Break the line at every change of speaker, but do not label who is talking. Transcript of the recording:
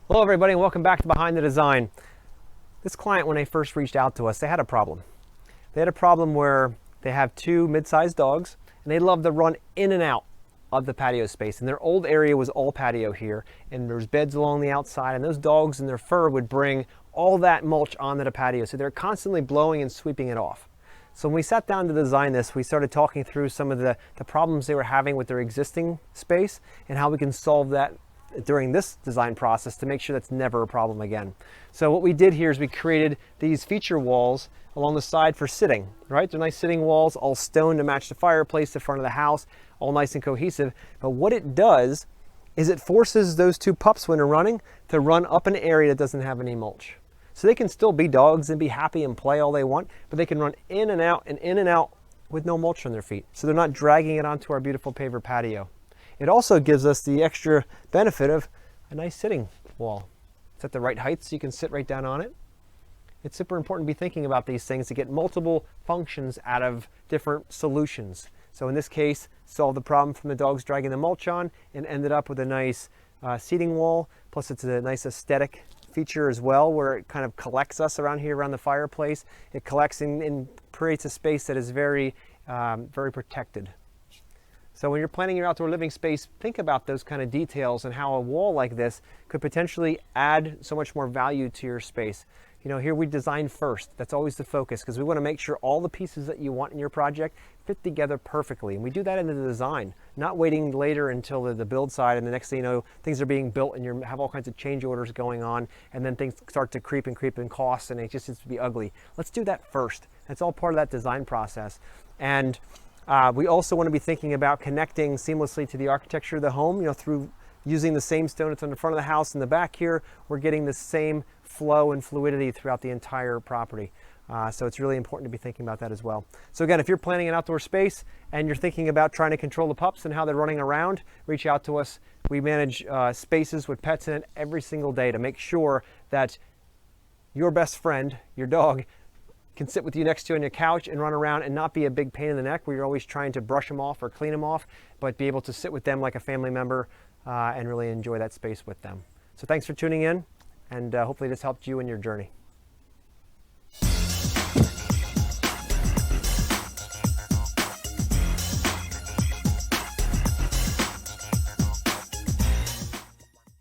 Hello everybody and welcome back to Behind the Design. This client, when they first reached out to us, they had a problem. They had a problem where they have two mid-sized dogs and they love to run in and out of the patio space. And their old area was all patio here, and there's beds along the outside, and those dogs and their fur would bring all that mulch onto the patio. So they're constantly blowing and sweeping it off. So when we sat down to design this, we started talking through some of the problems they were having with their existing space and how we can solve that during this design process to make sure that's never a problem again. So what we did here is we created these feature walls along the side for sitting, right? They're nice sitting walls, all stone to match the fireplace, the front of the house, all nice and cohesive. But what it does is it forces those two pups when they're running to run up an area that doesn't have any mulch. So they can still be dogs and be happy and play all they want, but they can run in and out with no mulch on their feet. So they're not dragging it onto our beautiful paver patio. It also gives us the extra benefit of a nice sitting wall. It's at the right height so you can sit right down on it. It's super important to be thinking about these things to get multiple functions out of different solutions. So in this case, solve the problem from the dogs dragging the mulch on and ended up with a nice seating wall. Plus it's a nice aesthetic feature as well, where it kind of collects us around here around the fireplace. It collects and creates a space that is very protected. So when you're planning your outdoor living space, think about those kind of details and how a wall like this could potentially add so much more value to your space. You know, here we design first. That's always the focus, because we want to make sure all the pieces that you want in your project fit together perfectly. And we do that in the design, not waiting later until the build side, and the next thing you know, things are being built and you have all kinds of change orders going on, and then things start to creep in costs, and it just gets to be ugly. Let's do that first. That's all part of that design process. And we also want to be thinking about connecting seamlessly to the architecture of the home, you know, through using the same stone that's on the front of the house and the back here. We're getting the same flow and fluidity throughout the entire property. So it's really important to be thinking about that as well. So again, if you're planning an outdoor space and you're thinking about trying to control the pups and how they're running around, reach out to us. We manage spaces with pets in it every single day to make sure that your best friend, your dog, can sit with you next to you on your couch and run around and not be a big pain in the neck where you're always trying to brush them off or clean them off, but be able to sit with them like a family member and really enjoy that space with them. So thanks for tuning in, and hopefully this helped you in your journey.